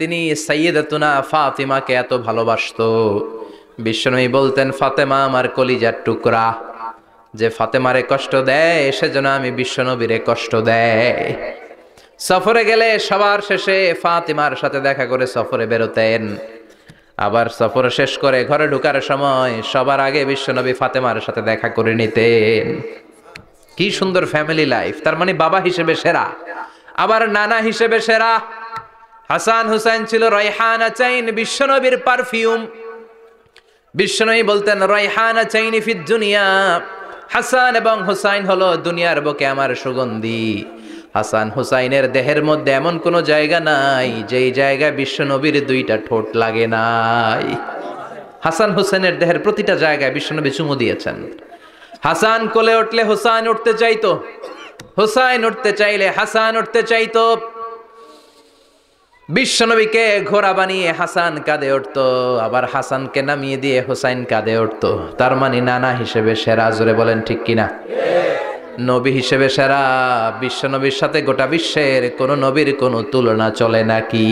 তিনি সাইয়্যিদাতুনা ফাতিমাকে এত ভালোবাসতো, বিশ্বনবী বলতেন ফাতেমা আমার কলিজার টুকরা, যে ফাতেমারে কষ্ট দেয় সেজন্য আমি বিশ্বনবীরে কষ্ট দেয়। সফরে গেলে সবার শেষে ফাতিমার সাথে দেখা করে সফরে বেরোতেন, আবার সফর শেষ করে ঘরে ঢোকার সময় সবার আগে বিশ্বনবী ফাতেমার সাথে দেখা করে নিতেন। কি সুন্দর ফ্যামিলি লাইফ। তার মানে বাবা হিসেবে সেরা, আবার নানা হিসেবে সেরা। হাসান হুসাইন ছিল রায়হানা চাইন, বিশ্বনবীর পারফিউম। বিশ্বনবী বলতেন রায়হানা চাইনি ফিদ দুনিয়া, হাসান এবং হুসাইন হলো দুনিয়ার বুকে আমার সুগন্ধি। হাসান হুসাইনের দেহের মধ্যে এমন কোনো জায়গা নাই যেই জায়গায় বিশ্বনবীর দুইটা ঠোঁট লাগে নাই। হাসান হুসাইনের দেহের প্রতিটা জায়গায় বিশ্বনবী চুমু দিয়েছেন। হাসান কোলে উঠলে হুসাইন উঠতে চাইতো, হুসাইন উঠতে চাইলে হাসান উঠতে চাইতো। বিশ্বনবীকে ঘোড়া বানিয়ে হাসান কাঁধে উঠতো, আবার হাসানকে নামিয়ে দিয়ে হুসাইন কাঁধে উঠতো। তার মানে নানা হিসেবে সেরা। জোরে বলেন ঠিক কিনা? নবী হিসেবে সেরা। বিশ্বনবীর সাথে গোটা বিশ্বের কোন নবীর কোনো তুলনা চলে নাকি?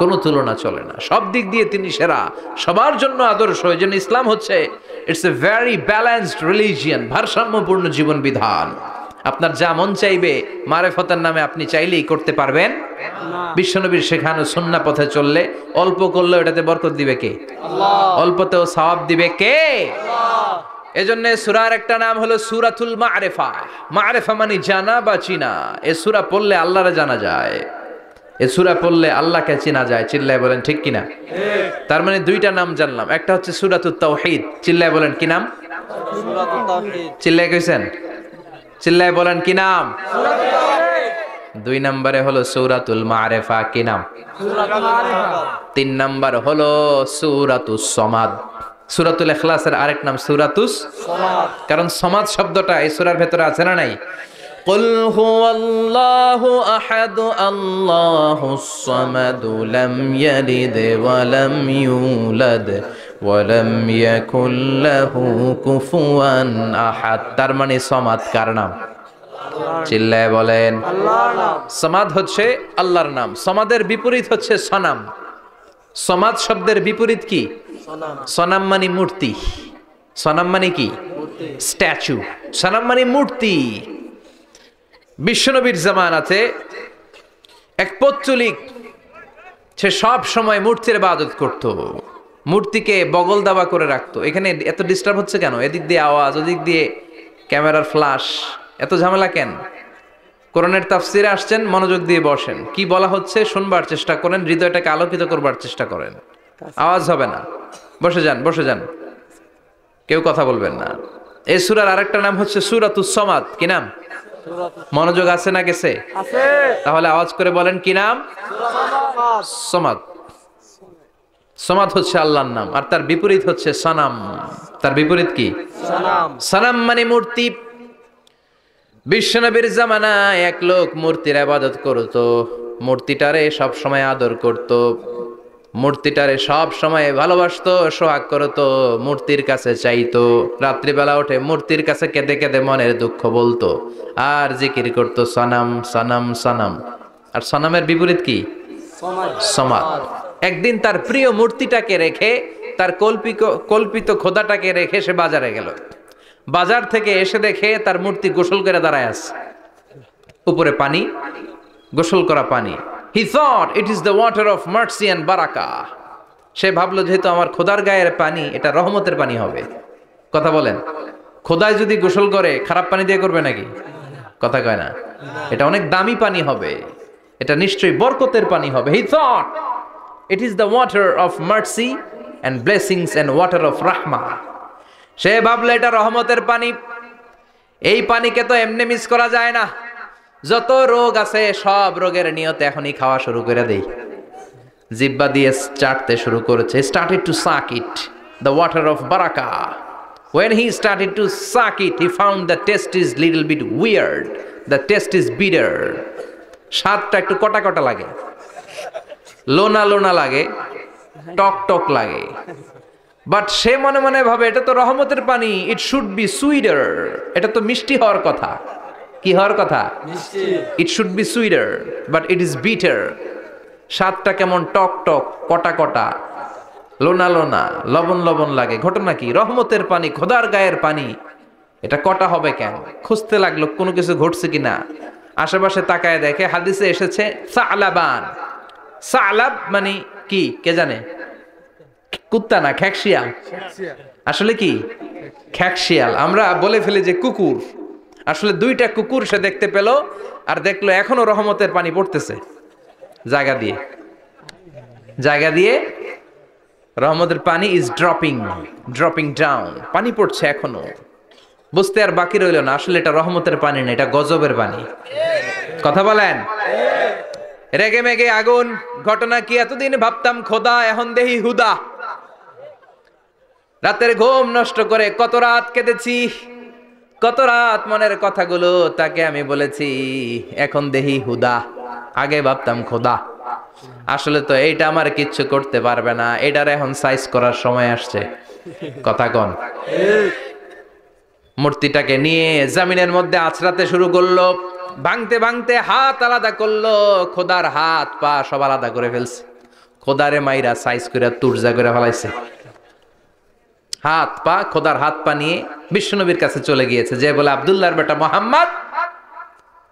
কোনো তুলনা চলে না। সব দিক দিয়ে তিনি সেরা, সবার জন্য আদর্শ। এই জন্য ইসলাম হচ্ছে it's a very balanced religion, ভারসাম্যপূর্ণ জীবন বিধান। আপনার যা মন চাইবে মারেফতের নামে আপনি চাইলেই করতে পারবেন না। বিশ্বনবীর শেখানো সুন্নাহ পথে চললে অল্প করলেও এটাতে বরকত দিবে কে? আল্লাহ। অল্পতেও সওয়াব দিবে কে? আল্লাহ। এজন্য সূরার একটা নাম হলো সূরাতুল মা'রিফা। মা'রিফা মানে জানা বা চিনা। এই সূরা পড়লে আল্লাহরে জানা যায়, এই সূরা পড়লে আল্লাহকে চেনা যায়। চিল্লায় বলেন ঠিক কিনা? ঠিক। তার মানে দুইটা নাম জানলাম, একটা হচ্ছে সূরাতুত তাওহীদ। চিল্লায় বলেন কি নাম? সূরাতুত তাওহীদ। চিল্লায় কইছেন? চিল্লায় বলেন কি নাম? সূরাতুল তাওহীদ। দুই নম্বরে হলো সূরাতুল মা'রিফা। কি নাম? সূরাতুল মা'রিফা। তিন নম্বর হলো সূরাতুস সমাদ। সূরাতুল ইখলাসের আরেক নাম সূরাতুস সমাদ, কারণ সমাদ শব্দটা এই সূরার ভেতরে আছে না নাই? কুল হুয়াল্লাহু আহাদ আল্লাহুস সামাদ লাম ইয়ালিদ ওয়া লাম ইউলাদ ওয়া লাম ইয়াকুল লাহু কুফুয়ান আহাদ। তার মানে সমাদ কার নাম? চিল্লায় বলেন আল্লাহর নাম। সমাদ হচ্ছে আল্লাহর নাম। সমাদের বিপরীত হচ্ছে সনাম। সমাদ শব্দের বিপরীত কি? সনাম মানে মূর্তি। সনাম মানে কি? স্ট্যাচু। সনাম মানে মূর্তি। বিশ্বনবীর জামানাতে এক পৌত্তলিক, সে সব সময় মূর্তির ইবাদত করত, মূর্তিকে বগল দাবা করে রাখতো। এখানে এত ডিস্টার্ব হচ্ছে কেন? এদিক দিয়ে আওয়াজ, ওদিক দিয়ে ক্যামেরার ফ্ল্যাশ, এত ঝামেলা কেন? কোরআনের তাফসিরে আসছেন, মনোযোগ দিয়ে বসেন। কি বলা হচ্ছে শুনবার চেষ্টা করেন, হৃদয়টাকে আলোকিত করবার চেষ্টা করেন। আওয়াজ হবে না, বসে যান, বসে যান, কেউ কথা বলবেন না। এই সূরার আরেকটা নাম হচ্ছে সূরাতুস সমাদ। কি নাম? মনোযোগ আছে না গেছে? আছে। তাহলে আওয়াজ করে বলেন কি নাম? সমাদ। সমাদ হচ্ছে আল্লাহর নাম, আর তার বিপরীত হচ্ছে সনাম। তার বিপরীত কি? সনাম। সনাম মানে মূর্তি। বিশ্বনবীর জামানায় এক লোক মূর্তির ইবাদত করত, মূর্তিটারে সব সময় আদর করত, মূর্তিটারে সব সময় ভালোবাসতো, সোহাগ করতো, মূর্তির কাছে চাইতো। রাত্রিবেলা উঠে মূর্তির কাছে কেঁদে কেঁদে মনের দুঃখ বলতো, আর জিকির করতো সনাম সনাম সনাম। আর সনামের বিপরীত কি? সমাদ। একদিন তার প্রিয় মূর্তিটাকে রেখে, তার কল্পিত খোদাটাকে রেখে সে বাজারে গেল। বাজার থেকে এসে দেখে তার মূর্তি গোসল করে দাঁড়ায় আছে, উপরে পানি, গোসল করা পানি। He thought it is the water of mercy and barakah. সে ভাবলো যেহেতু আমার খোদার গায়ের পানি, এটা রহমতের পানি হবে। কথা বলেন, খোদায় যদি গোসল করে খারাপ পানি দিয়ে করবে নাকি? কথা কয় না। এটা অনেক দামি পানি হবে, এটা নিশ্চয়ই বরকতের পানি হবে। He thought it is the water of mercy and blessings and water of rahmah. সে ভাবলো এটা রহমতের পানি। এই পানিকে তো এমনি মিস করা যায় না। যত রোগ আছে সব রোগের নিয়তে এখনই খাওয়া শুরু করে দেই। জিহ্বা দিয়ে চাটতে শুরু করেছে। Started to suck it, the water of barakah. When he started to suck it, he found the taste is little bit weird. The taste is bitter. স্বাদটা একটু কটা কটা লাগে, লোনা লোনা লাগে, টক টক লাগে। বাট সে মনে মনে ভাবে এটা তো রহমতের পানি, ইট শুড বি সুইটার। এটা তো মিষ্টি হওয়ার কথা। কি হওয়ার কথা? মিষ্টি। It should be sweeter, but it is bitter. স্বাদটা কেমন টক টক, কটা কটা, লোনা লোনা, লবণ লবণ লাগে। ঘটনা কি? রহমতের পানি, খোদার গায়ের পানি, এটা কটা হবে কেন? খুঁজতে লাগলো কোনো কিছু ঘটছে কিনা। আশেপাশে তাকায় দেখে হাদিসে এসেছে সালাবান। সালাব মানে কি কে জানে? কুত্তা না, খ্যাকশিয়াল। আসলে কি? খ্যাকশিয়াল। আমরা বলে ফেলি যে কুকুর, আসলে দুইটা কুকুর সে দেখতে পেল, আর দেখলো এখনো রহমতের পানি পড়তেছে জায়গা দিয়ে, জায়গা দিয়ে রহমতের পানি ইজ ড্রপিং ডাউন, পানি পড়ছে এখনো। বুঝতে আর বাকি রইল না আসলে এটা রহমতের পানি না, এটা গজবের পানি। কথা বলেন। রেগে মেগে আগুন। ঘটনা কি? এতদিন ভাবতাম খোদা, এখন দেহি হুদা। রাতের ঘুম নষ্ট করে কত রাত কেঁদেছি, কত রাত মনের কথাগুলো তাকে আমি বলেছি, এখন দেহি হুদা। আগে ভাবতাম খোদা। আসলে তো এইটা আমার কিচ্ছু করতে পারবে না, এটার এখন সাইজ করার সময় আসছে। কথা কন। মূর্তিটাকে নিয়ে জমিনের মধ্যে আছড়াতে শুরু করলো, ভাঙতে ভাঙতে হাত আলাদা করলো, খোদার হাত পা সব আলাদা করে ফেলছে। খোদারে মাইরা সাইজ করে তুরজা করে ফেলাইছে। হাত পা, খোদার হাত পা নিয়ে বিশ্বনবীর কাছে চলে গিয়েছে, যে বলে আব্দুল্লাহর বেটা মোহাম্মদ,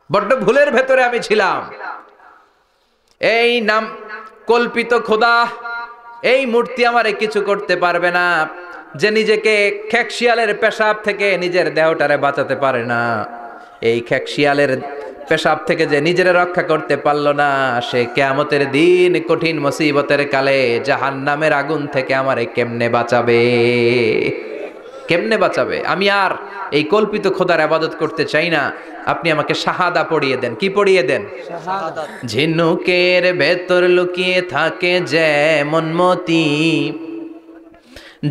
বড্ড ভুলের ভেতরে আমি ছিলাম। এই নাম কল্পিত খোদা, এই মূর্তি আমারে কিছু করতে পারবে না। যে নিজেকে খ্যাকশিয়ালের পেশাব থেকে নিজের দেহটারে বাঁচাতে পারে না, এই খ্যাকশিয়ালের পেশাব থেকে যে নিজের রক্ষা করতে পারলো না, সে কিয়ামতের দিন কঠিন মুসিবতের কালে জাহান্নামের আগুন থেকে আমারে কেমনে বাঁচাবে? কেমনে বাঁচাবে? আমি আর এই কল্পিত খোদার ইবাদত করতে চাই না। আপনি আমাকে শাহাদা পড়িয়ে দেন। কি পড়িয়ে দেন? শাহাদাত। ঝিনুকের ভেতর লুকিয়ে থাকে যেমন মতি,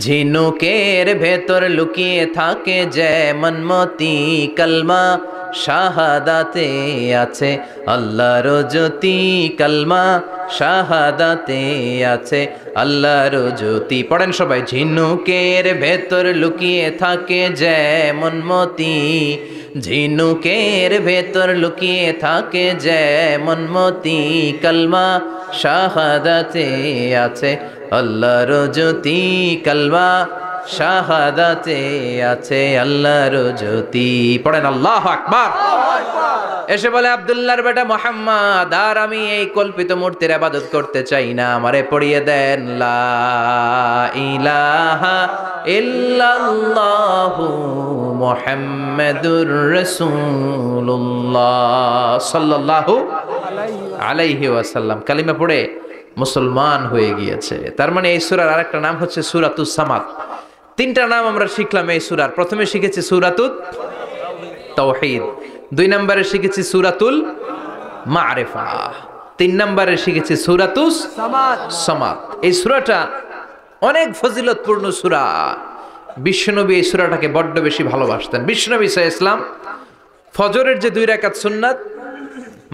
ঝিনুকের ভেতর লুকিয়ে থাকে যেমন মতি, কলমা শাহাদাতে আছে আল্লাহর জ্যোতি, কলমা শাহাদাতে আছে আল্লাহর জ্যোতি। পড়েন সবাই। ঝিনুকের ভেতর লুকিয়ে থাকে যেমন মতি, ঝিনুকের ভেতর লুকিয়ে থাকে যেমন মতি, কলমা শাহাদাতে আছে আল্লাহর জ্যোতি, কলমা শাহাদাতে আছে আল্লাহর জ্যোতি। পড়েন আল্লাহু আকবার। এসে বলে আব্দুল্লাহর বেটা মুহাম্মদ, আর আমি এই কল্পিত মূর্তির ইবাদত করতে চাই না, আমারে পড়িয়ে দেন লা ইলাহা ইল্লাল্লাহু মুহাম্মাদুর রাসূলুল্লাহ সাল্লাল্লাহু আলাইহি ওয়াসাল্লাম। কালিমা পড়ে মুসলমান হয়ে গিয়েছে। তার মানে এই সূরার আরেকটা নাম হচ্ছে সূরাতুস সামাদ। তিনটা নাম আমরা শিখলাম এই সূরার। প্রথমে শিখেছি সূরাতুত তাওহীদ, 2 নম্বরে শিখেছি সূরাতুল মারিফা, 3 নম্বরে শিখেছি সূরাতুস সামাদ। এই সূরাটা অনেক ফজিলতপূর্ণ সূরা। বিশ্বনবী এই সূরাটাকে বড্ড বেশি ভালোবাসতেন। বিশ্বনবী সাল্লাল্লাহু আলাইহি ওয়াসাল্লাম ফজরের যে 2 রাকাত সুন্নাত,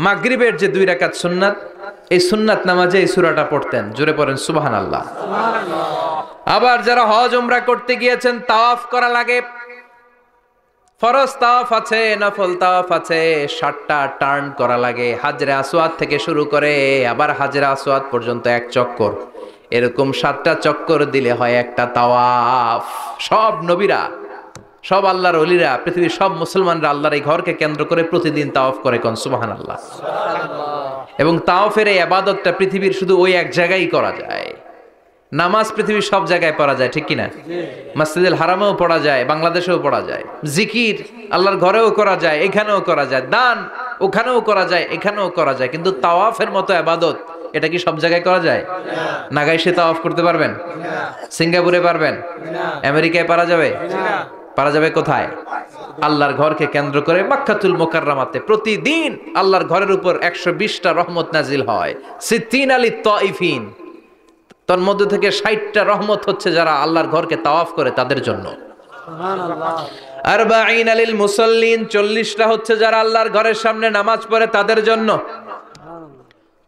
মাগরিবের যে 2 রাকাত সুন্নাত, এই সুন্নাত নামাজে এই সূরাটা পড়তেন। জোরে পড়েন সুবহানাল্লাহ। আবার যারা হজ উমরা করতে গিয়েছেন, তাওয়াফ করা লাগে, ফরজ তাওয়াফ আছে, নফল তাওয়াফ আছে, 7টা টার্ন করা লাগে। হাজরে আসওয়াদ থেকে শুরু করে আবার হাজরে আসওয়াদ পর্যন্ত 1 চক্কর, এরকম 7টা চক্কর দিলে হয় একটা তাওয়াফ। সব নবীরা, সব আল্লাহর ওলিরা, পৃথিবীর সব মুসলমানরা আল্লাহর এই ঘরকে কেন্দ্র করে প্রতিদিন তাওয়াফ করে। কোন সুবহানাল্লাহ। এবং তাওয়াফের এই ইবাদতটা পৃথিবীর শুধু ওই এক জায়গায় করা যায়। নামাজ পৃথিবীর সব জায়গায় পড়া যায়, ঠিক কিনা? মসজিদুল হারামেও পড়া যায়, বাংলাদেশেও পড়া যায়। জিকির আল্লাহর ঘরেও করা যায়, এখানেও করা যায়। দান ওখানেও করা যায়, এখানেও করা যায়। কিন্তু তাওয়াফের মতো ইবাদত, এটা কি সব জায়গায় করা যায়? নাগাইশে তাওয়াফ করতে পারবেন? সিঙ্গাপুরে পারবেন? আমেরিকায় পারা যাবে? পারা যাবে কোথায়? আল্লাহর ঘরকে কেন্দ্র করে মক্কাতুল মুকাররমাতে প্রতিদিন আল্লাহর ঘরের উপর 120টা রহমত নাজিল হয়। সিত্তিন আলী তাইফিন, তার মধ্যে থেকে 60টা রহমত হচ্ছে যারা আল্লাহর ঘরকে তাওয়াফ করে তাদের জন্য। সুবহানাল্লাহ। 40 আলিল মুসাল্লিন, 40টা হচ্ছে যারা আল্লাহর ঘরের সামনে নামাজ পড়ে তাদের জন্য।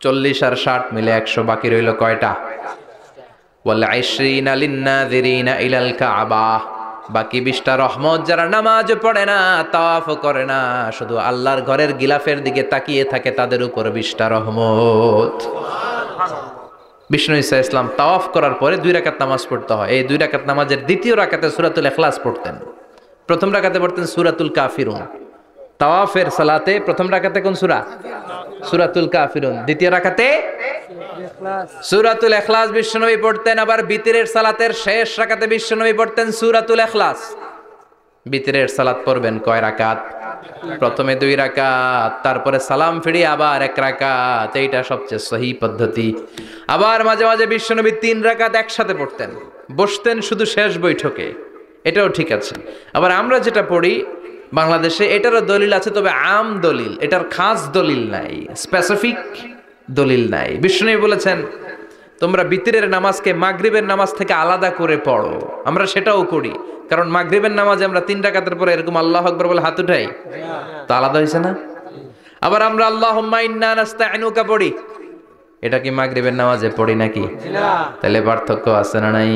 40 আর 60 মিলে 100, বাকি রইল কয়টা? ওয়াল 20 লিন নাযিরিনা ইলাল কাবা, বাকি 20টা রহমত যারা নামাজ পড়ে না, তাওয়াফ করে না, শুধু আল্লাহর ঘরের গিলাফের দিকে তাকিয়ে থাকে, তাদের উপর 20টা রহমত। বিষ্ণু ঈসা ইসলাম তাওয়াফ করার পরে 2 রাকাত নামাজ পড়তে হয়। এই 2 রাকাত নামাজের দ্বিতীয় রাকাতে সূরাতুল ইখলাস পড়তেন, প্রথম রাকাতে পড়তেন সূরাতুল কাফিরুন। তাওয়াফের সালাতে প্রথম রাকাতে কোন সূরা? সূরাতুল কাফিরুন। দ্বিতীয় রাকাতে সূরাতুল ইখলাস বিশ্বনবী পড়তেন। আবার বিতরের সালাতের শেষ রাকাতে বিশ্বনবী পড়তেন সূরাতুল ইখলাস। বিতরের সালাত পড়বেন কয় রাকাত? প্রথমে 2 রাকাত, তারপরে সালাম ফিরিয়ে আবার 1 রাকাত। এইটা সবচেয়ে সহি পদ্ধতি। আবার মাঝে মাঝে বিশ্বনবী 3 রাকাত একসাথে পড়তেন, বসতেন শুধু শেষ বৈঠকে, এটাও ঠিক আছে। আবার আমরা যেটা পড়ি বাংলাদেশে, এটারও দলিল আছে, তবে আম দলিল, এটার খাস দলিল নাই, স্পেসিফিক দলিল নাই। বিশ্বনবী বলেছেন তোমরা বিতরের নামাজকে মাগরিবের নামাজ থেকে আলাদা করে পড়ো। আমরা সেটাও করি, কারণ মাগরিবের নামাজে আমরা 3 রাকাতের পরে এরকম আল্লাহু আকবার বলে হাত উঠাই, তো আলাদা হয়েছে না? আবার আমরা আল্লাহুম্মা ইন্না নাস্তাইনুকা পড়ি, এটা কি মাগরিবের নামাজে পড়ি নাকি? তাহলে পার্থক্য আছে না নাই?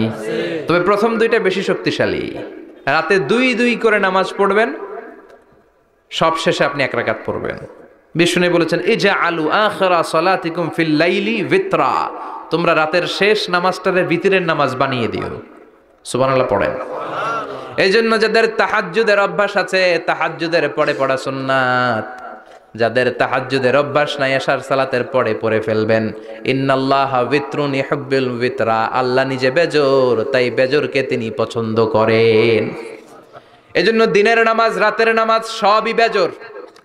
তবে প্রথম 2টা বেশি শক্তিশালী। রাতে 2 করে নামাজ পড়বেন, সব শেষে আপনি 1 রাকাত পড়বেন। বিষ্ণু বলেছেন ইজআলু আখিরা সালাতিকুম ফিল লাইলি বিতরা, তোমরা রাতের শেষ নামাজটারে বিতরের নামাজ বানিয়ে দিও। সুবহানাল্লাহ পড়েন। এই জন্য যাদের তাহাজ্জুদের অভ্যাস আছে, তাহাজ্জুদের পরে পড়া সুন্নাত। যাদের তাহাজ্জুদের অভ্যাস নাই, আশার সালাতের পরে পড়ে ফেলবেন। ইন্নাল্লাহা বিতরুন ইউহিব্বুল বিতরা, আল্লাহ নিজে বেজোর, তাই বেজোরকে তিনি পছন্দ করেন। এজন্য দিনের নামাজ রাতের নামাজ সবই বেজোর।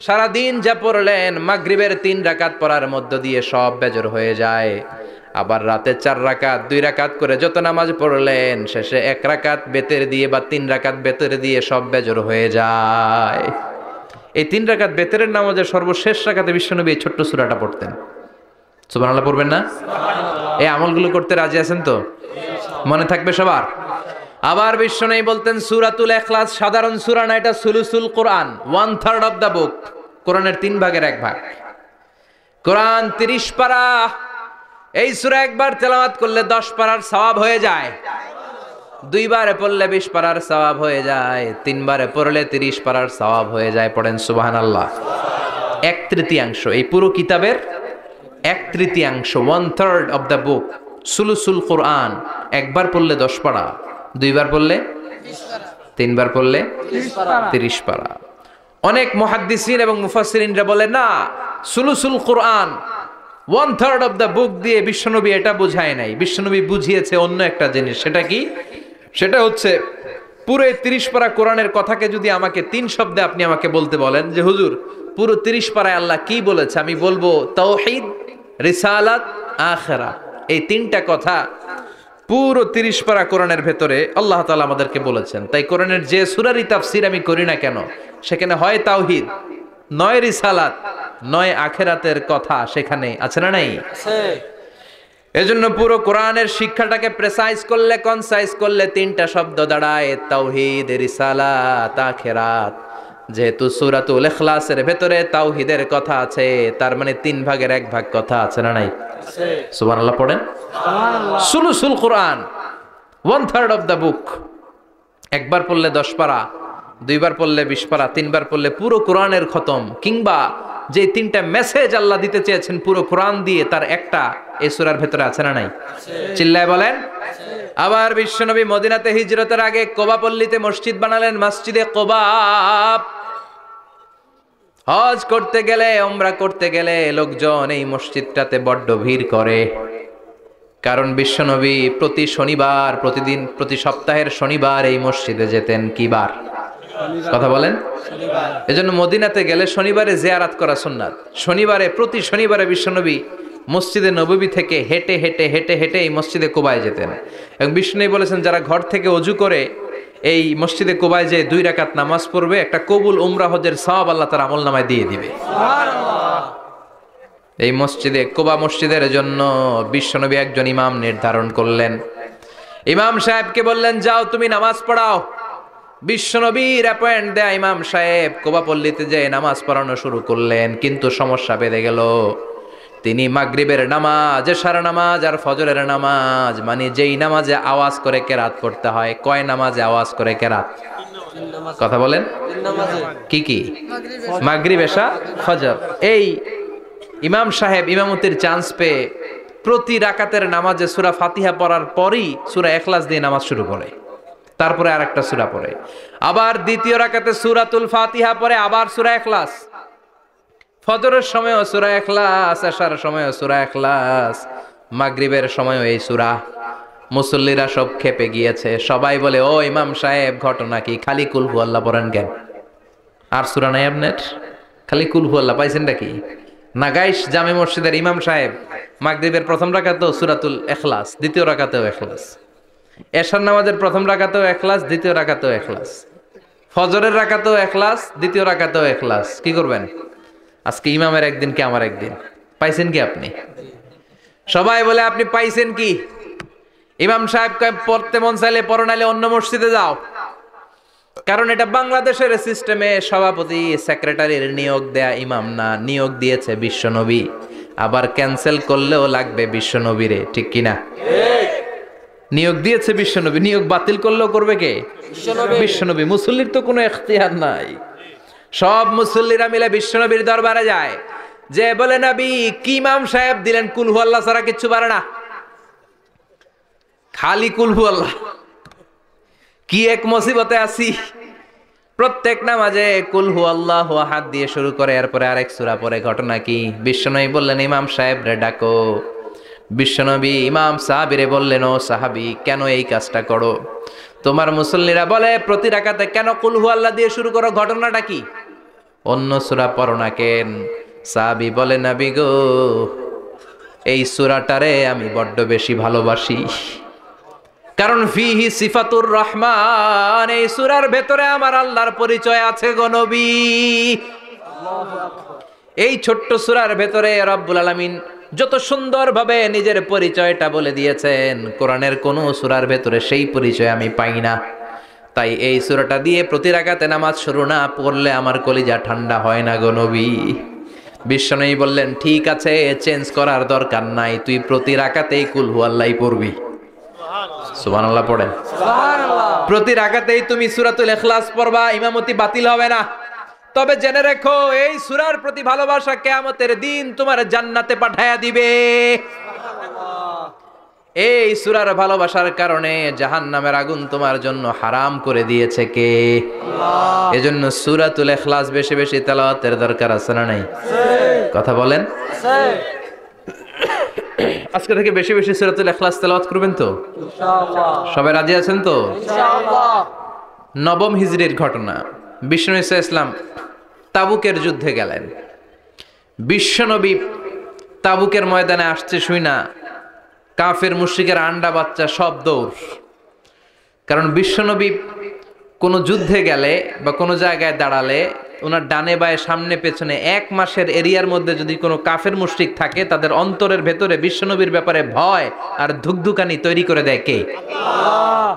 সারা দিন যা পড়লেন মাগরিবের 3 রাকাত পড়ার মধ্য দিয়ে সব বেজোর হয়ে যায়। আবার রাতে 4 রাকাত 2 রাকাত করে যত নামাজ পড়লেন, শেষে 1 রাকাত বেতের দিয়ে বা 3 রাকাত বেতের দিয়ে সব বেজোর হয়ে যায়। এই 3 রাকাত বেতের নামাজের সর্বশেষ রাকাতে বিশ্বনবী এই ছোট্ট সূরাটা পড়তেন। সুবহানাল্লাহ পড়বেন না? এই আমলগুলো করতে রাজি আছেন তো? মনে থাকবে সবার? আবার বিশ্বনবী বলতেন সূরাতুল ইখলাস সাধারণ সূরা না, এটা সুলুসুল কোরআন, 1/3 অফ দা বুক। কোরআনের 3 ভাগের 1 ভাগ। কোরআন 30 পারা। এই সূরা একবার তেলাওয়াত করলে 10 পারার সওয়াব হয়ে যায়। 2 বারে পড়লে 20 পারার সওয়াব হয়ে যায়। 3 বারে পড়লে 30 পারার সওয়াব হয়ে যায়। পড়েন সুবহানাল্লাহ। 1/3 এই পুরো কিতাবের 1/3, 1/3 অফ দা বুক সুলুসুল কোরআন। একবার পড়লে 10 পারা, 2 বার পড়লে 20 পারা, 3 বার পড়লে 30 পারা। অনেক মুহাদ্দিসিন এবং মুফাসসিরিনরা বলে না, সুলুসুল কোরআন 1/3 অফ দা বুক দিয়ে বিশ্বনবী এটা বুঝায় নাই। বিশ্বনবী বুঝিয়েছে অন্য একটা জিনিস। সেটা কি? সেটা হচ্ছে পুরো 30 পারা কোরআনের কথাকে যদি আমাকে 3 শব্দে আপনি আমাকে বলতে বলেন যে হুজুর পুরো 30 পারায় আল্লাহ কি বলেছে, আমি বলবো তাওহীদ, রিসালাত, আখিরাত। এই 3টা কথা পুরো 30 পারা কোরআনের ভেতরে আল্লাহ তাআলা আমাদেরকে বলেছেন। তাই কোরআনের যে সূরারই তাফসীর আমি করি না কেন, সেখানে হয় তাওহীদ, নয় রিসালাত, নয় আখিরাতের কথা সেখানে আছে না নাই? আছে। এজন্য পুরো কোরআনের শিক্ষাটাকে প্রেসাইজ করলে, কনসাইজ করলে 3টা শব্দ দাঁড়ায়, তাওহীদ, রিসালাত, আখিরাত। যেহেতু সূরাতুল ইখলাসের ভেতরে তাওহীদের কথা আছে, তার মানে 3 ভাগের 1 ভাগ কথা আছে না নাই? আছে। সুবহানাল্লাহ পড়েন। সুবহানাল্লাহ। সুলুসুল কোরআন 1/3 অফ দা বুক। একবার পড়লে 10 পারা, 2 বার পড়লে 20 পারা, 3 বার পড়লে পুরো কোরআনের খতম। কিংবা যে 3টা মেসেজ আল্লাহ দিতে চেয়েছেন পুরো কোরআন দিয়ে, তার একটা এই সূরার ভেতরে আছে না নাই? চিল্লায় বলেন। আবার বিশ্বনবী মদিনাতে হিজরতের আগে কোবা পল্লীতে মসজিদ বানালেন, মসজিদে কোবা। হজ করতে গেলে, উমরা করতে গেলে লোকজন এই মসজিদটাতে বড্ড ভিড় করে। কারণ বিশ্বনবী প্রতি শনিবার, প্রতি সপ্তাহের শনিবার এই মসজিদে যেতেন। কি বার? কথা বলেন। এজন্য মদিনাতে গেলে শনিবারে জিয়ারাত করা সুন্নাত। প্রতি শনিবারে বিশ্বনবী মসজিদে নববী থেকে হেঁটে হেঁটে হেঁটে হেঁটে এই মসজিদে কোবায় যেতেন। এবং বিশ্বনবী বলেছেন যারা ঘর থেকে ওযু করে এই মসজিদে কোবায় যে 2 রাকাত নামাজ পড়বে, একটা কবুল উমরা হজের সওয়াব আল্লাহ তার আমলনামায় দিয়ে দিবে। সুবহানাল্লাহ। এই মসজিদে কোবা মসজিদের জন্য বিশ্বনবী একজন ইমাম নির্ধারণ করলেন। ইমাম সাহেবকে বললেন যাও তুমি নামাজ পড়াও। বিশ্বনবীর অ্যাপয়েন্ট দেয়া ইমাম সাহেব কোবা পল্লীতে যে নামাজ পড়ানো শুরু করলেন। কিন্তু সমস্যা বেড়ে গেল। তিনি মাগরিবের নামাজ, এশার নামাজ আর ফজরের নামাজ, মানে যেই নামাজে আওয়াজ করে কেরাত পড়তে হয়, কয় নামাজে আওয়াজ করে কেরাত? কথা বলেন। কি কি? মাগরিব, এশা, ফজর। এই ইমাম সাহেব ইমামতির চান্স পেয়ে প্রতি রাকাতের নামাজে সূরা ফাতিহা পড়ার পরই সূরা ইখলাস দিয়ে নামাজ শুরু করে, তারপরে আরেকটা সূরা পড়ে, আবার দ্বিতীয় রাকাতে সূরাতুল ফাতিহা পড়ে, আবার সূরা ইখলাস। ফজরের সময়ও সূরা ইখলাস, এশার সময়ও সূরা ইখলাস, মাগরিবের সময়ও এই সূরা। মুসল্লিরা সব খেপে গিয়েছে, সবাই বলে ও ইমাম সাহেব ঘটনা কি, খালি কুল হু আল্লাহ পড়েন কেন? আর সূরা নাই আপনার, খালি কুল হু আল্লাহ পাইছেন নাকি? নাগাইশ জামে মসজিদের ইমাম সাহেব মাগরিবের প্রথম রাকাতেও সূরাতুল ইখলাস, দ্বিতীয় রাকাতেও ইখলাস, এশার নামাজের প্রথম রাকাতেও ইখলাস, দ্বিতীয় রাকাতেও ইখলাস, ফজরের রাকাতেও ইখলাস, দ্বিতীয় রাকাতেও ইখলাস। কি করবেন? আজকে ইমামের একদিন কি আমার একদিন। পাইছেন কি আপনি? সবাই বলে আপনি পাইছেন কি? ইমাম সাহেব পড়তে মন চাইলে পড়ো, নাইলে অন্য মসজিদে যাও। কারণ এটা বাংলাদেশের সিস্টেমে সভাপতি সেক্রেটারির নিয়োগ দেয়া ইমাম না, নিয়োগ দিয়েছে বিশ্বনবী। আবার ক্যান্সেল করলেও লাগবে বিশ্বনবীরে, ঠিক কিনা? নিয়োগ দিয়েছে বিশ্বনবী, নিয়োগ বাতিল করলেও করবে কে? বিশ্বনবী। মুসল্লির তো কোনো এখতিয়ার নাই। সব মুসল্লিরা মিলে বিশ্বনবীর দরবারে যায়, যে বলে নবী কি ইমাম সাহেব দিলেন, কুল হু আল্লাহ ছাড়া কিচ্ছু পারে না, খালি কুল হু আল্লাহ। কি এক মুসিবতে আছি, প্রত্যেক নামাজে কুল হু আল্লাহু আহাদ দিয়ে শুরু করে, এরপরে আরেক সূরা পড়ে। ঘটনা কি? বিশ্বনবী বললেন ইমাম সাহেব রে ডাকো। বিশ্বনবী ইমাম সাহাবীরে বললেন ও সাহাবী, কেন এই কাজটা করো? তোমার মুসল্লিরা বলে প্রতি রাকাতে কেন কুল হু আল্লাহ দিয়ে শুরু করো, ঘটনাটা কি? অন্য সূরা পড়ো না কেন? সাহাবী বলে নবী গো, এই সূরাটারে আমি বড্ড বেশি ভালোবাসি, কারণ ফিহি সিফাতুর রহমান, এই সূরার ভেতরে আমার আল্লাহর পরিচয় আছে গো নবী। এই ছোট্ট সূরার ভেতরে রব্বুল আলামিন যত সুন্দরভাবে নিজের পরিচয়টা বলে দিয়েছেন, কোরআনের কোন সূরার ভেতরে সেই পরিচয় আমি পাই না। তাই এই সূরাটা দিয়ে প্রতি রাকাতে নামাজ শুরু না পড়লে আমার কলিজা ঠান্ডা হয় না গো নবী। বিশ্বনবী বললেন ঠিক আছে, চেঞ্জ করার দরকার নাই, তুই প্রতি রাকাতেই কুল হু আল্লাহই পড়বি। সুবহানাল্লাহ পড়েন। সুবহানাল্লাহ। প্রতি রাকাতেই তুমি সূরাতুল ইখলাস পড়বা, ইমামতি বাতিল হবে না। তবে জেনে রেখো, এই সূরার প্রতি ভালোবাসা কিয়ামতের দিন তোমার জান্নাতে পাঠায়া দিবে। এই সূরার ভালোবাসার কারণে জাহান্নামের আগুন তোমার জন্য হারাম করে দিয়েছে কে? আল্লাহ। এজন্য সূরাতুল ইখলাস বেশি বেশি তেলাওয়াতের দরকার আছে না নাই? কথা বলেন। আজকে থেকে বেশি বেশি সূরাতুল ইখলাস তেলাওয়াত করবেন তো ইনশাআল্লাহ? সবাই রাজি আছেন তো ইনশাআল্লাহ? নবম হিজরির ঘটনা, বিশ্বনবী সাল্লাল্লাহু আলাইহি ওয়াসাল্লাম তাবুকের যুদ্ধে গেলেন। বিশ্বনবী তাবুকের ময়দানে আসছে শুই না, কাফের মুশরিকের আন্ডা বাচ্চা সব দৌড়। কারণ বিশ্বনবী কোনো যুদ্ধে গেলে বা কোনো জায়গায় দাঁড়ালে ওনার ডানে বায়ে সামনে পেছনে 1 মাসের এরিয়ার মধ্যে যদি কোনো কাফের মুশরিক থাকে, তাদের অন্তরের ভেতরে বিশ্বনবীর ব্যাপারে ভয় আর ধুকধুকানি তৈরি করে দেয় কে? আল্লাহ।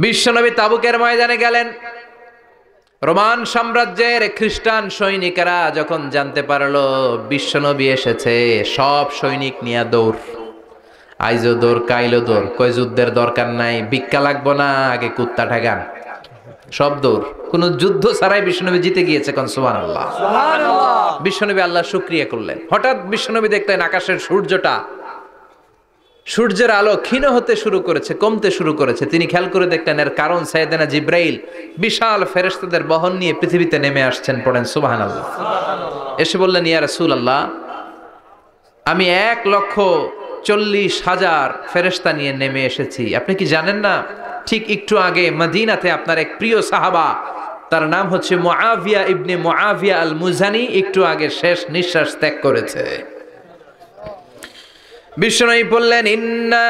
বিশ্বনবী তাবুকের ময়দানে গেলেন। রোমান সাম্রাজ্যের খ্রিস্টান সৈনিকেরা যখন জানতে পারলো বিশ্বনবী এসেছে, সব সৈনিক নিয়ে দৌড়। আইজো দৌড়, কাইলো দৌড়, কই যুদ্ধের দরকার নাই, ভিক্ষা লাগবো না, আগে কুত্তা ঠেকান, সব দৌড়। কোন যুদ্ধ ছাড়াই বিশ্বনবী জিতে গিয়েছে। কোন সুবহানাল্লাহ। সুবহানাল্লাহ। বিশ্বনবী আল্লাহর শুকরিয়া করলেন। হঠাৎ বিশ্বনবী দেখলেন আকাশের সূর্যের আলো ক্ষীণ হতে শুরু করেছে, কমতে শুরু করেছে। তিনি খেয়াল করে দেখলেন এর কারণ সাইয়েদনা জিব্রাইল বিশাল ফেরেশতাদের বহন নিয়ে পৃথিবীতে নেমে আসছেন। পড়েন সুবহানাল্লাহ। এসে বললেন ইয়া রাসূলুল্লাহ, আমি 1,40,000 ফেরেশতা নিয়ে নেমে এসেছি, আপনি কি জানেন না ঠিক একটু আগে মদিনাতে আপনার এক প্রিয় সাহাবা, তার নাম হচ্ছে মুআবিয়া ইবনে মুআবিয়া আল মুজানি, একটু আগে শেষ নিঃশ্বাস ত্যাগ করেছে। বিশ্বনবী বললেন ইন্না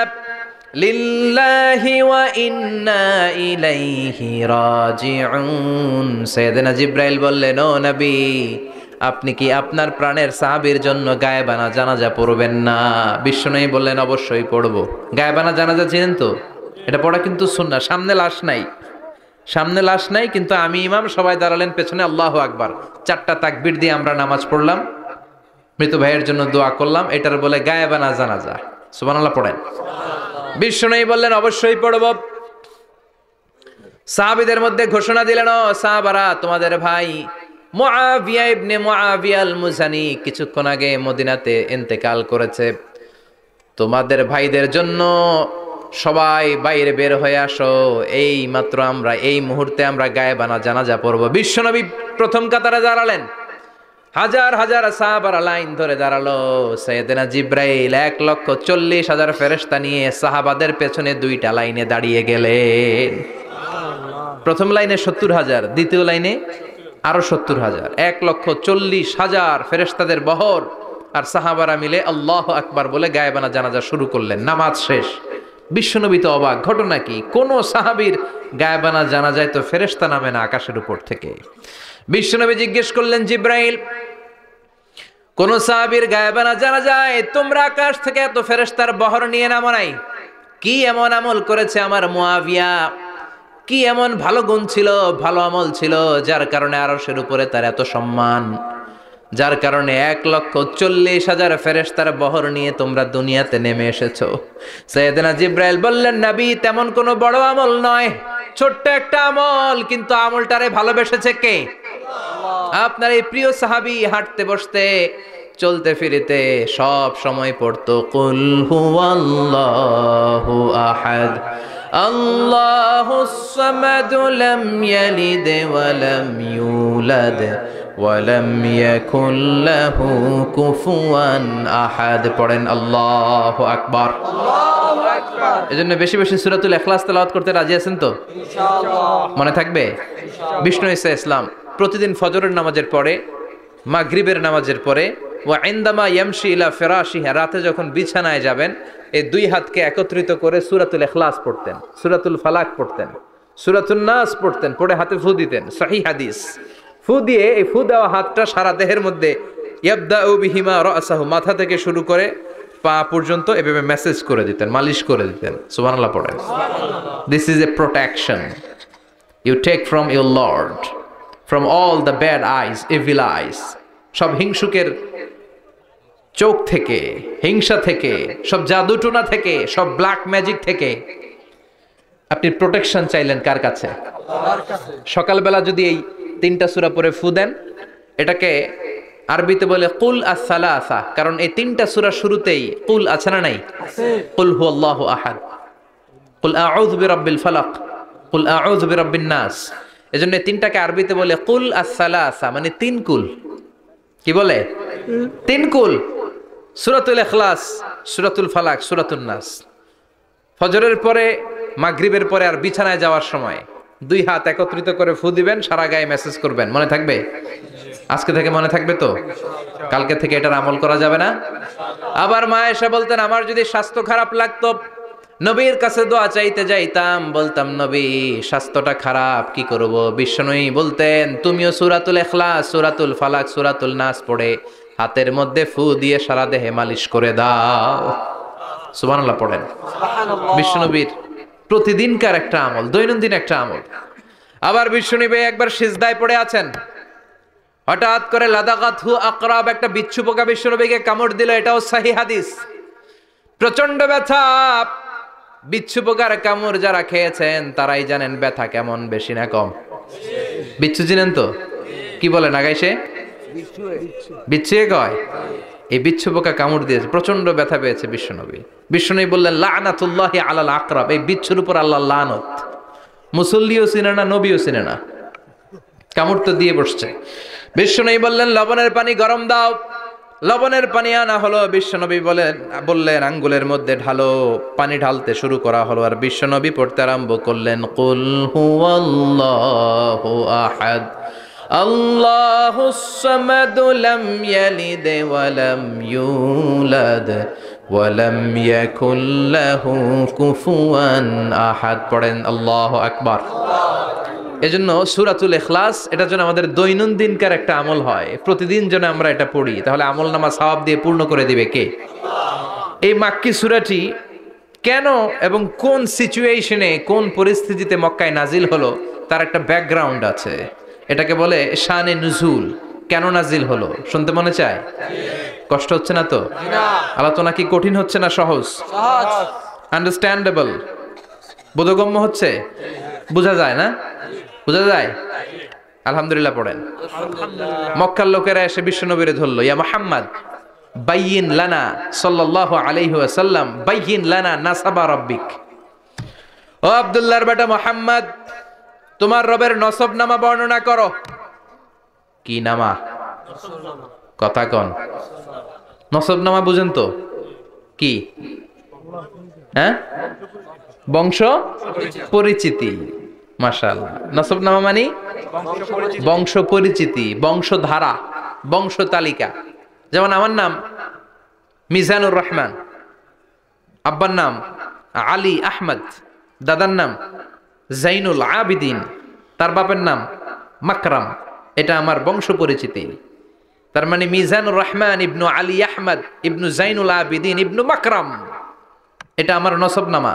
লিল্লাহি ওয়া ইন্না ইলাইহি রাজিউন। সাইয়েদনা জিব্রাইল বললেন ও নবী, আপনি কি আপনার প্রাণের সাহাবীর জন্য গায়েবানা জানাজা পড়বেন না? বিশ্বনবী বললেন অবশ্যই পড়ব। গায়েবানা জানাজা চিনেন তো? এটা পড়া কিন্তু সুন্নাহ। সামনে লাশ নাই, কিন্তু আমি ইমাম, সবাই দাঁড়ালেন পেছনে, আল্লাহু আকবার, 4টা তাকবীর দিয়ে আমরা নামাজ পড়লাম, মৃত ভাইয়ের জন্য দোয়া করলাম, এটার বলে গায়েবানা জানাজা। সুবহানাল্লাহ পড়েন। বিশ্বনবী বললেন অবশ্যই পড়ব। সাহাবীদের মধ্যে ঘোষণা দিলেন, ও সাহাবারা, তোমাদের ভাই মুআবিয়া ইবনে মুআবিয়া আল মুজানি কিছুক্ষণ আগে মদিনাতে ইন্তেকাল করেছে। তোমাদের ভাইদের জন্য সবাই বাইরে বের হয়ে আসো, এই মাত্র আমরা এই মুহূর্তে আমরা গায়েবানা জানাজা পড়ব। বিশ্বনবী প্রথম কাতারে দাঁড়ালেন, হাজার হাজার সাহাবারা লাইন ধরে দাঁড়ালো। সাইয়েদনা জিব্রাইল 1,40,000 ফেরেশতা নিয়ে সাহাবাদের পেছনে 2টা লাইনে দাঁড়িয়ে গেলেন। প্রথম লাইনে 70,000, দ্বিতীয় লাইনে আরো 70,000, 1,40,000 ফেরেশতাদের বহর। আর সাহাবারা মিলে আল্লাহু আকবার বলে গায়েবানা জানাজা শুরু করলেন। নামাজ শেষ। বিশ্বনবী তো অবাক, ঘটনা কি? কোন সাহাবীর গায়েবানা জানাজায় তো ফেরেশতা নামে না আকাশের উপর থেকে। বিশ্বনবী জিজ্ঞেস করলেন, জিব্রাইল, কোন সাহাবীর গায়েবানা জানাজায় তোমরা আকাশ থেকে এত ফেরেশতার বহর নিয়ে নামো নাই? কি এমন আমল করেছে আমার মুআবিয়া? কি এমন ভালো গুণ ছিল, ভালো আমল ছিল, যার কারণে আরশের উপরে তার এত সম্মান, যার কারণে 1,40,000 ফেরেশতার বহর নিয়ে তোমরা দুনিয়াতে নেমে এসেছো? সাইয়েদনা জিব্রাইল বললেন, নবী, তেমন কোনো বড় আমল নয়, ছোট্ট একটা আমল, কিন্তু আমলটারে ভালোবেসেছে কে? আপনার এই প্রিয় সাহাবী হাঁটতে বসতে চলতে ফিরিতে সব সময় পড়তো কুল হুয়াল্লাহু আহাদ আল্লাহুস সামাদ লাম ইয়ালিদ ওয়া লাম ইউলাদ ওয়া লাম ইয়াকুল লাহু কুফুয়ান আহাদ। পড়েন আল্লাহু আকবার। আল্লাহু আকবার। এজন্য বেশি বেশি সূরাতুল ইখলাস তেলাওয়াত করতে রাজি আছেন তো? ইনশাআল্লাহ। মনে থাকবে? বিষ্ণু ঈসা ইসলাম প্রতিদিন ফজরের নামাজের পরে, মাগরিবের নামাজের পরে, ওয়া ইনদামা ইয়ামশি ইলা ফিরাশিহি, রাতে যখন বিছানায় যাবেন, এই 2 হাতকে একত্রিত করে সূরাতুল ইখলাস পড়তেন, সূরাতুল ফালাক পড়তেন, সূরাতুন নাস পড়তেন, পড়ে হাতে ফু দিতেন। সহিহ হাদিস। ফু দিয়ে এই ফু দেওয়া হাতটা সারা দেহের মধ্যে ইয়াবদাউ বিহিমা রাসাহু, মাথা থেকে শুরু করে পা পর্যন্ত এভাবে মেসেজ করে দিতেন, মালিশ করে দিতেন। সুবহানাল্লাহ পড়েন। This is a protection you take from your lord, from all the bad eyes, evil eyes, সব হিংসুকের চোখ থেকে, হিংসা থেকে, সব জাদুটোনা থেকে, সব ব্ল্যাক ম্যাজিক থেকে আপনি প্রোটেকশন চাইলেন কার কাছে? আল্লাহর কাছে। সকালবেলা যদি এই 3টা সূরা পড়ে ফু দেন, এটাকে আরবিতে বলে কুল আস-সালাসা, কারণ এই 3টা সূরা শুরুতেই কুল আছে না নাই? আছে। কুল হুয়াল্লাহু আহাদ, কুল আউযু বিরাব্বিল ফালাক, কুল আউযু বিরাব্বিন নাস। এজন্য 3টাকে আরবিতে বলে কুল আস-সালাসা, মানে 3 কুল। কি বলে? 3 কুল। সূরাতুল ইখলাস, সূরাতুল ফালাক, সূরাতুন নাস। ফজরের পরে, মাগরিবের পরে আর বিছানায় যাওয়ার সময় 2 হাত একত্রিত করে ফু দিবেন, সারা গায়ে মেসেজ করবেন। মনে থাকবে? আজকে থেকে মনে থাকবে তো? কালকে থেকে এটার আমল করা যাবে না? আবার মা এসে বলতেন, আমার যদি স্বাস্থ্য খারাপ লাগতো, নবীর কাছে দোয়া চাইতে যাইতাম, বলতাম, নবী স্বাস্থ্যটা খারাপ, কি করব? বিশ্বনবী বলতেন, তুমিও সূরাতুল ইখলাস, সূরাতুল ফালাক, সূরাতুল নাস পড়ে হাতের মধ্যে ফু দিয়ে সারা দেহে মালিশ করে দাও। সুবহানাল্লাহ পড়েন। সুবহানাল্লাহ। বিশ্বনবীর প্রতিদিনকার একটা আমল, দৈনন্দিন একটা আমল। আবার বিশ্বনবী একবার সিজদায় পড়ে আছেন, হঠাৎ করে লাদাগাতহু আকরাব, একটা বিচ্ছু পোকা বিশ্বনবীকে কামড় দিল। এটাও সহিহ হাদিস। প্রচন্ড ব্যথা। বিচ্ছু পোকার কামড় যারা খেয়েছেন তারাই জানেন ব্যথা কেমন, বেশি না কম? বিচ্ছু চিনেন তো? কি বলে না গাইছে? বিচ্ছু কয়। এই বিচ্ছু পোকা কামড় দিয়েছে, প্রচন্ড ব্যথা পেয়েছে বিশ্বনবী। বিশ্বনবী বললেন, লানাতুল্লাহি আলাল আকরাব, এই বিচ্ছুর উপর আল্লাহর লানত। মুসল্লিও চিনে না, নবীও চিনে না, কামড় তো দিয়ে বসছে। বিশ্বনবী বললেন, লবণের পানি গরম দাও। লবণের পানি আনা হলো। বিশ্বনবী বললেন, আঙ্গুলের মধ্যে ঢালো। পানি ঢালতে শুরু করা হলো, আর বিশ্বনবী পড়তে আরম্ভ করলেন, কুল হুয়াল্লাহু আহাদ আল্লাহুস সামাদ লাম ইয়ালিদ ওয়া লাম ইউলাদ ওয়া লাম ইয়াকুল লাহু কুফুয়ান আহাদ। পড়েন আল্লাহু আকবার। এজন্য সূরাতুল ইখলাস, এটার জন্য আমাদের দৈনন্দিনকার একটা আমল হয়, প্রতিদিন যেন আমরা এটা পড়ি, তাহলে আমল নামা সওয়াব দিয়ে পূর্ণ করে দিবে কে? এই মাক্কি সূরাটি কেন এবং কোন সিচুয়েশনে, কোন পরিস্থিতিতে মক্কায় নাজিল হলো, তার একটা ব্যাকগ্রাউন্ড আছে। এটাকে বলে শানে নুজুল। কেন নাজিল হলো শুনতে মনে চায়? কষ্ট হচ্ছে না তো? আলোচনা কি কঠিন হচ্ছে না সহজ? আন্ডারস্ট্যান্ডেবল, বোধগম্য হচ্ছে? বোঝা যায় না? বোঝা যায়? আলহামদুলিল্লাহ পড়েন। মক্কার লোকেরা এসে বিশ্বনবীরে ধরলো, ইয়া মুহাম্মদ, বাইয়িন লানা সাল্লাল্লাহু আলাইহি ওয়াসাল্লাম বাইয়িন লানা নাসাবা রাব্বিক। ও আব্দুল্লাহর বেটা মুহাম্মদ, তোমার রবের নসবনামা বর্ণনা করো। কি নামা? কথা কন। নসবনামা বুঝেন তো কি? হ্যাঁ, বংশ পরিচিতি। মাশাআল্লাহ। নসবনামা মানে বংশ পরিচিতি, বংশধারা, বংশ তালিকা। যেমন আমার নাম মিজানুর রহমান, আব্বার নাম আলী আহমদ, দাদার নাম জাইনুল আবিদিন, তার বাপের নাম মাকরাম। এটা আমার বংশ পরিচিতি। তার মানে মিজানুর রহমান ইবনু আলী আহমদ ইবনু জাইনুল আবিদিন ইবনু মাকরাম, এটা আমার নসবনামা।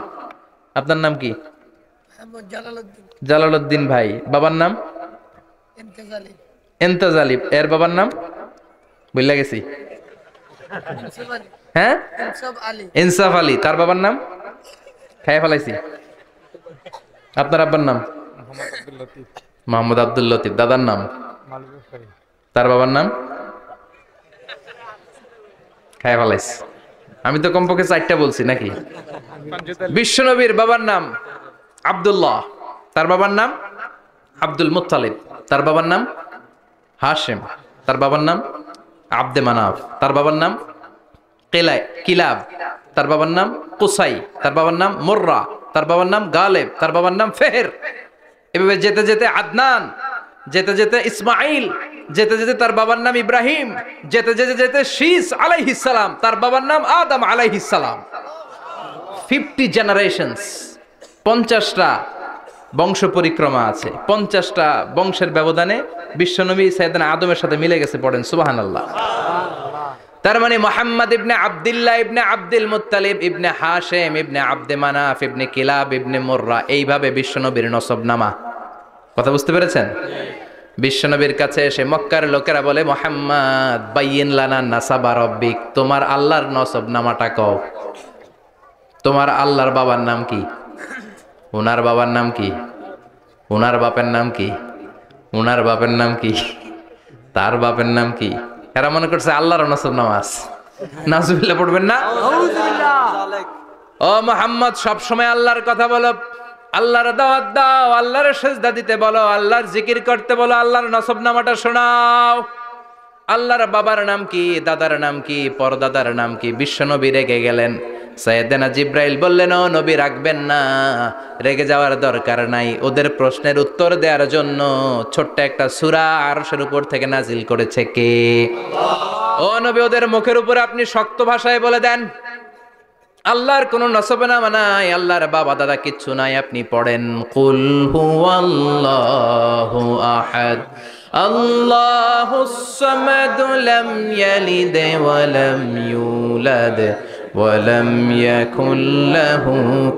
আপনার নাম কি? জালালউদ্দিন ভাই। বাবার নাম এন্তাজালি। এর বাবার নাম বললা গেছি। হ্যাঁ, ইনসাফ আলী। তার বাবার নাম খাইয়া ফেলাইছি। আপনার আব্বার নাম মোহাম্মদ আব্দুল লতিফ। দাদার নাম? তার বাবার নাম খাইয়া ফেলাইছি। আমি তো কমপক্ষে 4টা বলছি নাকি? বিশ্বনবীর বাবার নাম আব্দুল্লাহ, তার বাবার নাম আব্দুল মুত্তালিব, তার বাবার নাম হাশিম, তার বাবার নাম আব্দে মানাফ, তার বাবার নাম কিলাব, তার বাবার নাম কুসাই, তার বাবার নাম মুররা, তার বাবার নাম গালেব, তার বাবার নাম ফেহের। এভাবে যেতে যেতে আদনান, যেতে যেতে ইসমাইল, যেতে যেতে তার বাবার নাম ইব্রাহিম, যেতে যেতে যেতে শীস আলাইহিস সালাম, তার বাবার নাম আদম আলাইহিস সালাম। 50 জেনারেশনস, 50টা বংশ পরিক্রমা আছে। 50টা বংশের ব্যবধানে বিশ্বনবী সাইয়েদনা আদমের সাথে মিলে গেছে। পড়েন সুবহানাল্লাহ। তার মানে মুহাম্মদ ইবনে আব্দুল্লাহ ইবনে আব্দুল মুত্তালিব ইবনে হাশিম ইবনে আব্দে মানাফ ইবনে কিলাব ইবনে মুররা, এইভাবে বিশ্বনবীর নসবনামা। কথা বুঝতে পেরেছেন? বিশ্বনবীর কাছে এসে মক্কার লোকেরা বলে, মুহাম্মদ বাইয়িন লানা নাসাবা রাব্বিক, তোমার আল্লাহর নসবনামাটা কও। তোমার আল্লাহর বাবার নাম কি? ওনার বাবার নাম কি? ওনার বাপের নাম কি? ওনার বাপের নাম কি? তার বাপের নাম কি? এরা মনে করছে আল্লাহর নসবনামা আছে। নাউজুবিল্লাহ পড়বেন না? ও মুহাম্মদ, সব সময় আল্লাহর কথা বলো, আল্লাহর দাওয়াত দাও, আল্লাহর সিজদা দিতে বলো, আল্লাহর জিকির করতে বলো, আল্লাহর নসবনামাটা শোনাও। আল্লাহর বাবার নাম কি? দাদার নাম কি? পরদাদার নাম কি? বিশ্বনবী রেগে গেলেন। সাইয়েদনা জিব্রাইল বললেন, ও নবী রাখবেন না, রেগে যাওয়ার দরকার নাই। ওদের প্রশ্নের উত্তর দেওয়ার জন্য ছোট্ট একটা সূরা আরশের উপর থেকে নাজিল করেছে কে? ও নবী, ওদের মুখের উপরে আপনি শক্ত ভাষায় বলে দেন, আল্লাহর কোনো নসবনামা নাই, আল্লাহর বাবা দাদা কিচ্ছু নাই। আপনি পড়েন, কুল হুয়াল্লাহু আহাদ আল্লাহুস সামাদ লাম ইয়ালিদ ওয়া লাম ইউলাদ ওয়া লাম ইয়াকুল লাহু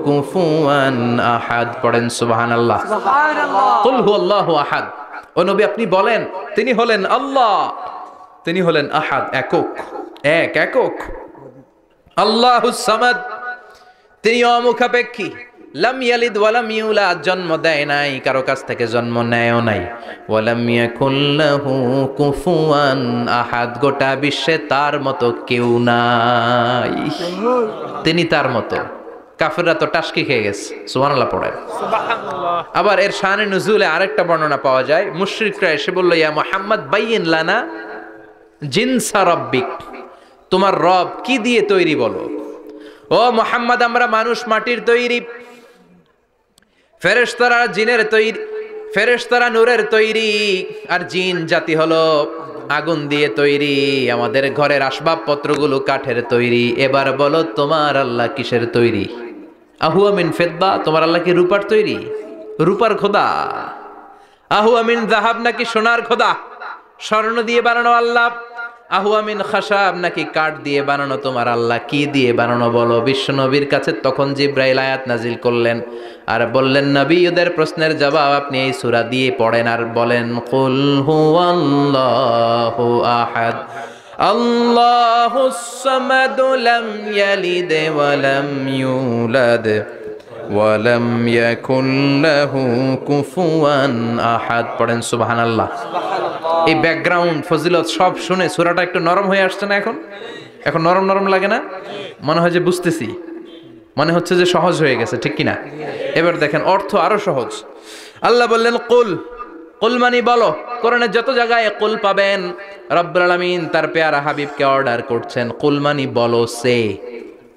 কুফুয়ান আহাদ। পড়েন সুবহানাল্লাহ। সুবহানাল্লাহ। কুল হুয়াল্লাহু আহাদ। ও নবী, আপনি বলেন, তিনি হলেন আল্লাহ, তিনি হলেন আহাদ, একক, একক। আল্লাহুস সামাদ, তিনি অমুখাপেক্ষী। লাম ইয়ালিদ ওয়া লাম ইউলাদ, জন্ম দেয় নাই, কারো কাছ থেকে জন্ম নেয়ও নাই। ওয়া লাম ইয়াকুল লাহু কুফুয়ান আহাদ, গোটা বিশ্বে তার মতো কেউ নাই, তিনি তার মতো। কাফেররা তো টাসকি খেয়ে গেছে। সুবহানাল্লাহ পড়েন। সুবহানাল্লাহ। আবার এর শানে নুজুলে আরেকটা বর্ণনা পাওয়া যায়। মুশরিকরা এসে বলল, ইয়া মুহাম্মদ বাইয়িন লানা জিনসা রাব্বিক, তোমার রব কি দিয়ে তৈরি বলো। ও মুহাম্মদ, আমরা মানুষ মাটির তৈরি, ফেরেশতারা জিনের তৈরি, ফেরেশতারা নূরের তৈরি, আর জিন জাতি হলো আগুন দিয়ে তৈরি। আমাদের ঘরের আসবাবপত্রগুলো কাঠের তৈরি। এবার বলো, তোমার আল্লাহ কিসের তৈরি? আহুয়া মিন ফিদ্দা, তোমার আল্লাহ কি রূপার তৈরি? রূপার খোদা? আহুয়া মিন যাহাব, নাকি সোনার খোদা? স্বর্ণ দিয়ে বানানো আল্লাহ? আহুয়া মিন খাশাব, নাকি কাঠ দিয়ে বানানো তোমার আল্লাহ? কি দিয়ে বানানো বলো। বিশ্বনবীর কাছে তখন জিব্রাইল আয়াত নাজিল করলেন আর বললেন, নবী, ওদের প্রশ্নের জবাব আপনি এই সূরা দিয়ে পড়েন আর বলেন, কুল হুয়াল্লাহু আহাদ আল্লাহুস সামাদ লাম ইয়ালিদ ওয়া লাম ইউলাদ ওয়া লাম ইয়াকুল লাহু কুফুয়ান আহাদ। পড়েন সুবহানাল্লাহ। এই ব্যাকগ্রাউন্ড ফজিলত সব শুনে সূরাটা একটু নরম হয়ে আসছে না এখন? এখন নরম নরম লাগে না? মনে হয় যে বুঝতেছি, মনে হচ্ছে যে সহজ হয়ে গেছে, ঠিক কিনা? এবার দেখেন অর্থ আরো সহজ। আল্লাহ বললেন কুল, কুল মানে বলো। কোরআনের যত জায়গায় কুল পাবেন, রব্বুল আলামিন তার পেয়ারা হাবিবকে অর্ডার করছেন কুল মানে বলো, সে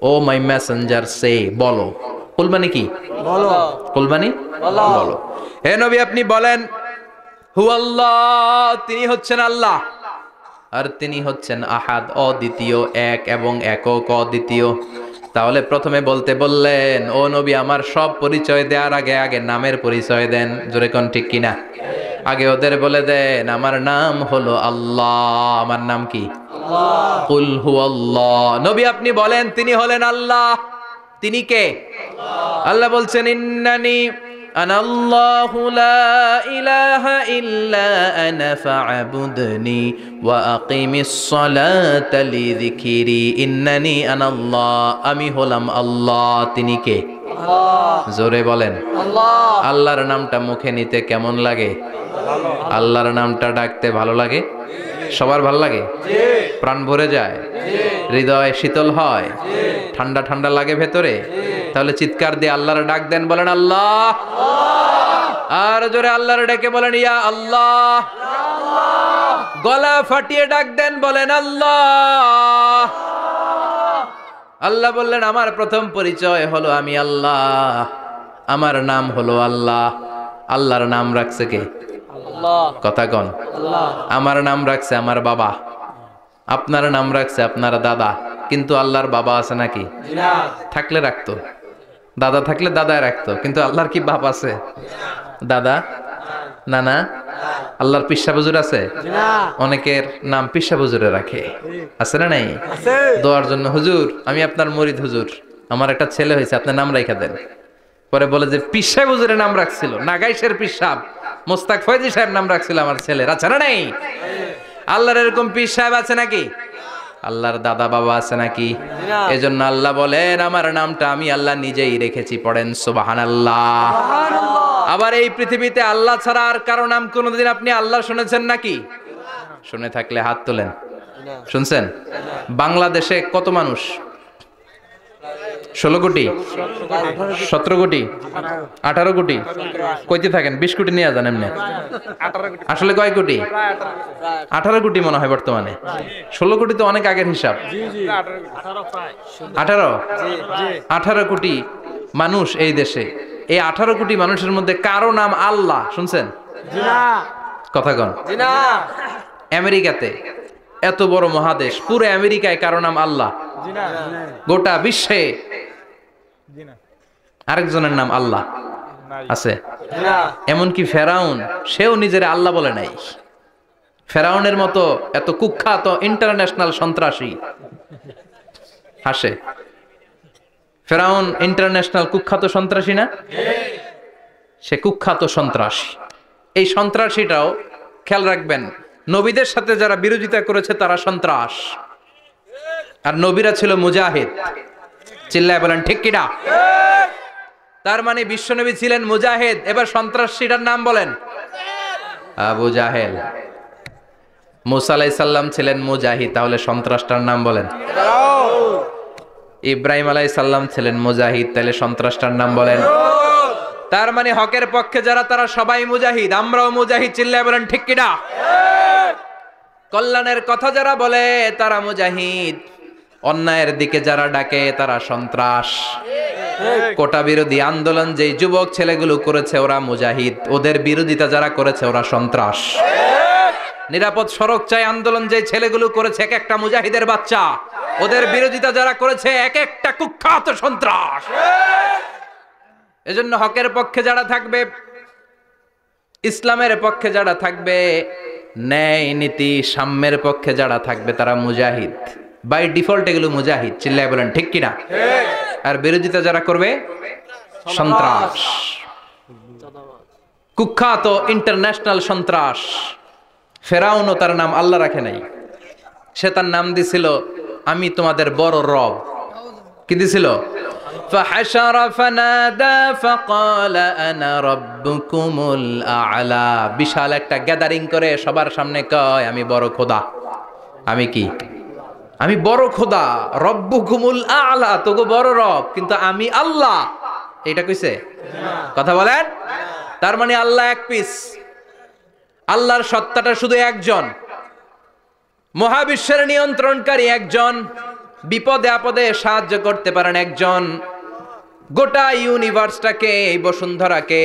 ও মাই মেসেঞ্জার সে, বলো। কুল মানে কি? বলো। কুল মানে বলো। হে নবী আপনি বলেন হু আল্লাহ, তিনি হচ্ছেন আল্লাহ, আর তিনি হচ্ছেন আহাদ, অদ্বিতীয়, এক এবং একক, অদ্বিতীয়। তাহলে প্রথমে বলতে বললেন ও নবী আমার সব পরিচয় দেওয়ার আগে আগে নামের পরিচয় দেন, জোরে কোন ঠিক কিনা? আগে ওদের বলে দেন আমার নাম হলো আল্লাহ। আমার নাম কি? আল্লাহ। কুল হু আল্লাহ, নবী আপনি বলেন তিনি হলেন আল্লাহ। তিনি কে? আল্লাহ বলছেন ইন্নানি আনাল্লাহু লা ইলাহা ইল্লা আনা ফা'বুদনি ওয়া আকিমিস সালাতা লিযিকরি। ইন্নানি আনাল্লাহ, আমি হলাম আল্লাহ। তিনি কে? আল্লাহ। জোরে বলেন আল্লাহ। আল্লাহর নামটা মুখে নিতে কেমন লাগে? আল্লাহর নামটা ডাকতে ভালো লাগে? সবার ভালো লাগে? প্রাণ ভরে যায়, হৃদয় শীতল হয়, ঠান্ডা ঠান্ডা লাগে ভেতরে। তাহলে চিৎকার দিয়ে আল্লাহর ডাক দেন, বলেন আল্লাহ। আর জোরে আল্লাহর ডেকে বলেন ইয়া আল্লাহ। গলা ফাটিয়ে ডাক দেন, বলেন আল্লাহ। আল্লাহ বললেন আমার প্রথম পরিচয় হলো আমি আল্লাহ, আমার নাম হলো আল্লাহ। আল্লাহর নাম রাখছে কে? কথা কন। আমার নাম রাখছে আমার বাবা, আপনার নাম রাখছে আপনার দাদা। কিন্তু আল্লাহর বাবা আছে নাকি? থাকলে রাখতো, দাদা থাকলে দাদায় রাখতো। কিন্তু আল্লাহর কি বাপ আছে? দাদা, নানা? আল্লাহর পিসা বুজুর আছে? অনেকের নাম পিসা বুজুরে রাখে, আছে না নাই? দোয়ার জন্য হুজুর আমি আপনার মুরিদ, হুজুর আমার একটা ছেলে হয়েছে, আপনার নাম রাখা দেন। পরে বলে যে পিসা বুজুরের নাম রাখছিল, নাগাইশের পিসাব মোস্তাক ফয়জি সাহেব নাম রাখছিল আমার ছেলের, আছে না নাই? আল্লাহর এরকম পীর সাহেব আছে নাকি? আল্লাহর দাদা বাবা আছে নাকি? এজন্য আল্লাহ বলেন আমার নামটা আমি আল্লাহ নিজেই রেখেছি। পড়েন সুবহানাল্লাহ। আবার এই পৃথিবীতে আল্লাহ ছাড়া আর কারো নাম কোনোদিন আপনি আল্লাহ শুনেছেন নাকি? শুনে থাকলে হাত তোলেন। শুনছেন? বাংলাদেশে কত মানুষ? 16 কোটি, 17 কোটি, 18 কোটি? কইতে থাকেন, 20 কোটি নিয়ে যান এমনি। আসলে কয় কোটি? 18 কোটি মনে হয় বর্তমানে। 16 কোটি তো অনেক আগের হিসাব। 18 কোটি মানুষ এই দেশে। এই 18 কোটি মানুষের মধ্যে কারো নাম আল্লাহ শুনছেন? কথা কন। আমেরিকাতে, এত বড় মহাদেশ, পুরো আমেরিকায় কারো নাম আল্লাহ? গোটা বিশ্বে আরেকজনের নাম আল্লাহ আছে? এমনকি ফেরাউন, সেও নিজের আল্লাহ বলে নাই। ফেরাউনের মতো এত কুখ্যাত ইন্টারন্যাশনাল সন্ত্রাসী হাসে। ফেরাউন ইন্টারন্যাশনাল কুখ্যাত সন্ত্রাসী না? সে কুখ্যাত সন্ত্রাসী। এই সন্ত্রাসীটাও খেয়াল রাখবেন, নবীদের সাথে যারা বিরোধিতা করেছে তারা সন্ত্রাস, আর নবীরা ছিল মুজাহিদ। চিল্লায় বলেন ঠিক কিনা? তার মানে বিশ্বনবী ছিলেন মুজাহিদ। এবার সন্ত্রাসীটার নাম বলেন। আবু জাহেল। মুসা আলাইহিস সালাম ছিলেন মুজাহিদ, তাহলে সন্ত্রাসটার নাম বলেন। ইব্রাহিম আলাইহিস সালাম ছিলেন মুজাহিদ, তাহলে সন্ত্রাসটার নাম বলেন। তার মানে হকের পক্ষে যারা তারা সবাই মুজাহিদ, আমরাও মুজাহিদ। চিল্লায় বলেন ঠিক কিনা? কল্যাণের কথা যারা বলে তারা মুজাহিদ, অন্যায়ের দিকে যারা ডাকে তারা সন্ত্রাস। কোটা বিরোধী আন্দোলন যেই যুবক ছেলেগুলো করেছে ওরা মুজাহিদ, ওদের বিরোধিতা যারা করেছে ওরা সন্ত্রাস। নিরাপদ সড়ক চাই আন্দোলন যে ছেলেগুলো করেছে এক একটা মুজাহিদের বাচ্চা, ওদের বিরোধিতা যারা করেছে এক একটা কুখ্যাত সন্ত্রাস। এজন্য হকের পক্ষে যারা থাকবে, ইসলামের পক্ষে যারা থাকবে, ন্যায় নীতি সাম্যের পক্ষে যারা থাকবে তারা মুজাহিদ। বাই ডিফল্ট এগুলো মুজাহিদ। চিল্লায় বলেন ঠিক কিনা? আর বিরোধিতা যারা করবে সন্ত্রাস, কুখ্যাত ইন্টারন্যাশনাল সন্ত্রাস। ফেরাউনও তার নাম আল্লাহ রাখে নাই, সে তার নাম দিছিল আমি তোমাদের বড় রব। কি দিছিল? فحشر فنادى فقال انا ربكم الاعلى। বিশাল একটা গ্যাদারিং করে সবার সামনে কয় আমি বড় খোদা। আমি কি? আমি বড় খোদা, রব্বুকুমুল আ'লা, তোগো বড় রব, কিন্তু আমি আল্লাহ। এটা কইছে? কথা বলেন। তার মানে আল্লাহ এক পিস, আল্লাহর সত্তাটা শুধু একজন, মহাবিশ্বের নিয়ন্ত্রণকারী একজন, বিপদে আপদে সাহায্য করতে পারেন একজন, গোটা ইউনিভার্সটাকে, এই বসুন্ধরাকে,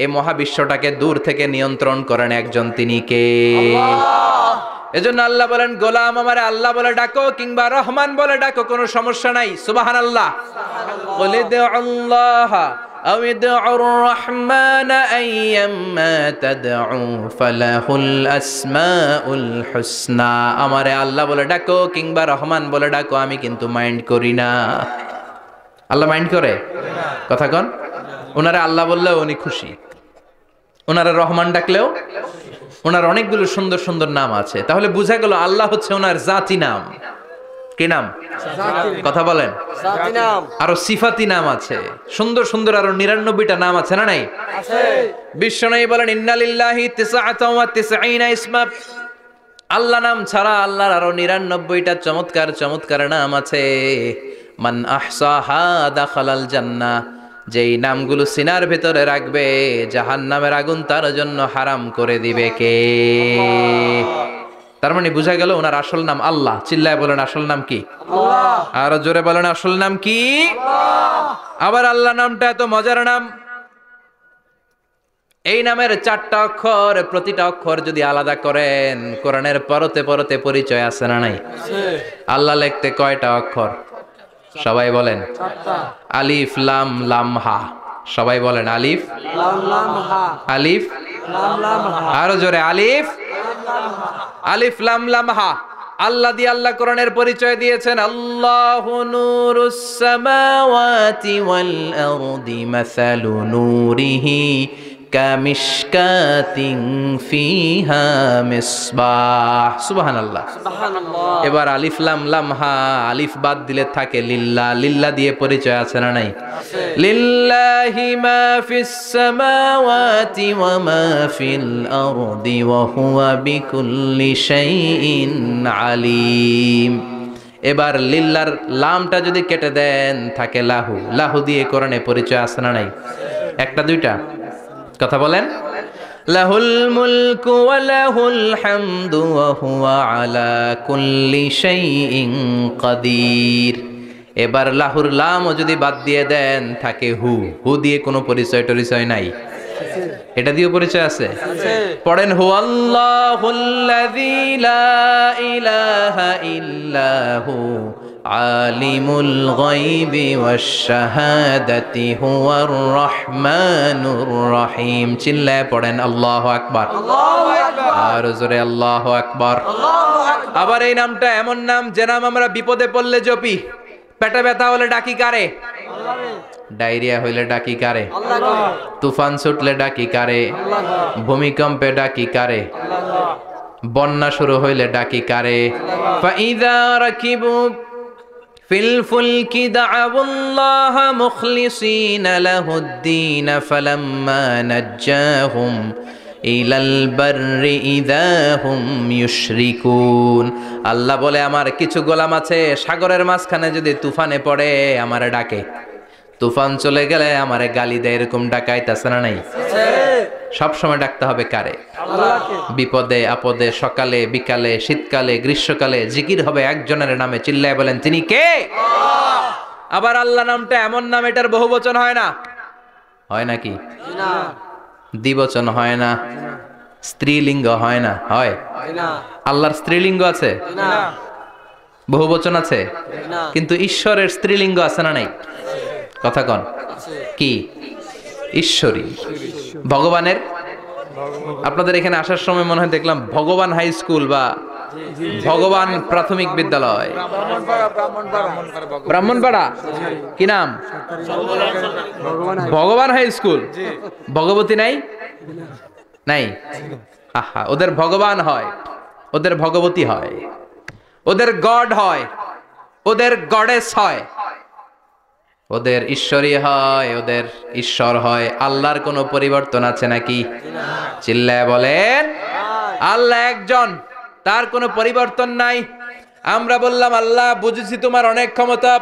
এই মহাবিশ্বটাকে দূর থেকে নিয়ন্ত্রণ করেন একজন, তিনি কে? এজন্য আল্লাহ বলেন, গোলাম আমারে আল্লাহ বলে ডাকো কিংবা রহমান বলে ডাকো, কোনো সমস্যা নাই। সুবহানাল্লাহ। কুল আল্লাহ আও ইদউর রহমান আইয়াম্মা তাদউ ফালাহুল আসমাউল হুসনা। আমারে আল্লাহ বলে ডাকো কিংবা রহমান বলে ডাকো, আমি কিন্তু মাইন্ড করি না। আল্লাহ মাইন্ড করে? কথা কন। ওনারে আল্লাহ বললেও উনি খুশি, ওনারে রহমান ডাকলেও। ওনার অনেকগুলো সুন্দর সুন্দর নাম আছে, তাহলে বোঝা গেল আল্লাহ হচ্ছে ওনার জাতি নাম। কি নাম? কথা বলেন। আরো সিফাতি নাম আছে, সুন্দর সুন্দর আরো 99টা নাম আছে না নাই? বিশ্বনবী বলেন, ইন্নালিল্লাহি 99 ইসমা। আল্লাহ নাম ছাড়া আল্লাহর আরো 99টা চমৎকার চমৎকার নাম আছে। মান আহসাহা দাখালাল জান্নাহ। যেই নামগুলো সিনার ভেতরে রাখবে, জাহান্নামের আগুন তার জন্য হারাম করে দিবে কে? তার মানে বোঝা গেল ওনার আসল নাম আল্লাহ। চিল্লায় বলেন, আসল নাম কি? আল্লাহ। আর জোরে বলেন, আসল নাম কি? আল্লাহ। আবার আল্লাহ নামটা এত মজার নাম, এই নামের 4টা অক্ষর, প্রতিটা অক্ষর যদি আলাদা করেন, কোরআনের পরতে পরতে পরিচয় আছে না নাই? আল্লাহ লিখতে কয়টা অক্ষর? সবাই বলেন। আলিফ লাম লাম হা। সবাই বলেন, আলিফ লাম লাম হা। আলিফ লাম লাম হা। আরো জোরে, আলিফ আলিফ লাম লাম হা। আল্লাহ দিয়ে আল্লাহ কোরআনের পরিচয় দিয়েছেন, আল্লাহু নূরুস সামাওয়াতি ওয়াল আরদি মাসালু নূরিহি কামিশকাতিন ফিহা মিসবাহ। সুবহানাল্লাহ। এবার আলিফ লাম লাম হা, আলিফ বাদ দিলে থাকে লিল্লাহ। লিল্লাহ দিয়ে পরিচয় আছে না নাই? লিল্লাহি মা ফিস সামাওয়াতি ওয়া মা ফিল আরদি ওয়া হুয়া বিকুল্লি শাইইন আলিম। এবার লিল্লার লামটা যদি কেটে দেন, থাকে লাহু। লাহু দিয়ে কোরআনে পরিচয় আছে না নাই? একটা দুইটা? কথা বলেন। লাহুল মুলকু ওয়া লাহুল হামদু ওয়া হুয়া আলা কুল্লি শাইইন কাদির। এবার লাহুর লামও যদি বাদ দিয়ে দেন, থাকে হু। হু দিয়ে কোনো পরিচয় টরিচয় নাই, এটা দিয়ে পরিচয় আছে। পড়েন, হু আল্লাহুল্লাযী লা ইলাহা ইল্লাহু আলিমুল গায়বি ওয়াশ শাহাদাতি হুয়ার রহমানুর রহিম। চিল্লায় পড়েন, আল্লাহু আকবার। আর জোরে, আল্লাহু আকবার। আবার এই নামটা এমন নাম, যে নাম আমরা বিপদে পড়লে জপি। পেটে ব্যথা হলে ডাকি কারে? ডায়রিয়া হইলে ডাকি কারে? তুফান ছুটলে ডাকি কারে? ভূমিকম্পে ডাকি কারে? বন্যা শুরু হইলে ডাকি কারে? ফাইযা রাকিবু ফিল ফুলকি দা'উল্লাহ মুখলিসিনা লাহুদ্দিন ফালাম্মা নাজ্জাহুম ইলাল বাররি ইযা হুম ইউশরিকুন। আল্লাহ বলে, আমার কিছু গোলাম আছে, সাগরের মাঝখানে যদি তুফানে পড়ে আমারে ডাকে, তুফান চলে গেলে আমারে গালি দেয়। এরকম ডাকাইতাছে না নাই? সব সময় ডাকতে হবে কারে? আল্লাহকে। বিপদে আপদে, সকালে বিকালে, শীতকালে গ্রীষ্মকালে জিকির হবে একজনের নামে। চিল্লায় বলেন, তিনি কে? আল্লাহ। আবার আল্লাহ নামটা এমন নাম, এটার বহুবচন হয় না। হয় নাকি? না। দ্বিবচন হয় না, স্ত্রীলিঙ্গ হয় না। হয়? আল্লাহর স্ত্রীলিঙ্গ আছে? না। বহুবচন আছে? না। কিন্তু ঈশ্বরের স্ত্রীলিঙ্গ আছে না নাই? কথা কন। কি? ঈশ্বরী। ভগবানের, আপনাদের এখানে আসার সময় মনে হয় দেখলাম ভগবান হাই স্কুল বা ভগবান প্রাথমিক বিদ্যালয়, ব্রাহ্মণপাড়া। কি নাম? ভগবান হাই স্কুল। ভগবতী নাই? নাই। আহা, ওদের ভগবান হয়, ওদের ভগবতী হয়, ওদের গড হয়, ওদের গডেস হয়, ওদের ঈশ্বরী হয়, ওদের ঈশ্বর হয়। আল্লাহর কোনো পরিবর্তন আছে নাকি? চিল্লায় বলেন, আল্লাহ একজন, তার কোনো পরিবর্তন নাই। আমরা বললাম আল্লাহ বুঝেছি তোমার অনেক ক্ষমতা,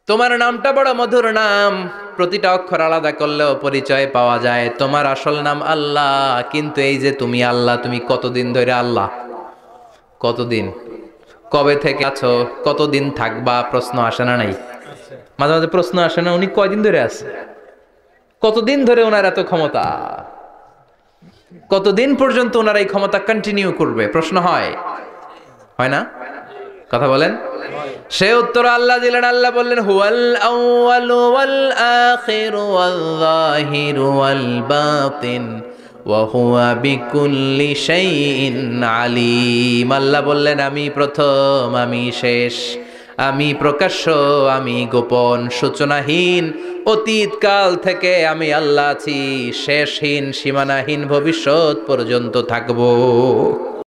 তোমার নামটা বড় মধুর নাম, প্রতিটা অক্ষর আলাদা করলেও পরিচয় পাওয়া যায়, তোমার আসল নাম আল্লাহ। কিন্তু এই যে তুমি আল্লাহ, তুমি কতদিন ধরে আল্লাহ? কতদিন? কবে থেকে আছো? কতদিন থাকবা? প্রশ্ন আসে না? নাই মাঝে মাঝে প্রশ্ন আসে না, উনি কয়দিন ধরে আছে? কতদিন ধরে ওনার এত ক্ষমতা? কতদিন পর্যন্ত ওনার এই ক্ষমতা কন্টিনিউ করবে? প্রশ্ন হয় হয় না? কথা বলেন। সে উত্তর আল্লাহ দিলেন। আল্লাহ বললেন হুয়াল আউয়ালু ওয়াল আখিরু ওয়াল যাহিরু ওয়াল বাতিন ওয়া হুয়া বিকুল্লি শাইইন আলিম। আল্লাহ বললেন আমি প্রথম, আমি শেষ, আমি প্রকাশ্য, আমি গোপন, সূচনাহীন, অতীতকাল থেকে আমি আল্লাহ আছি, শেষহীন, সীমানাহীন ভবিষ্যৎ পর্যন্ত থাকবো।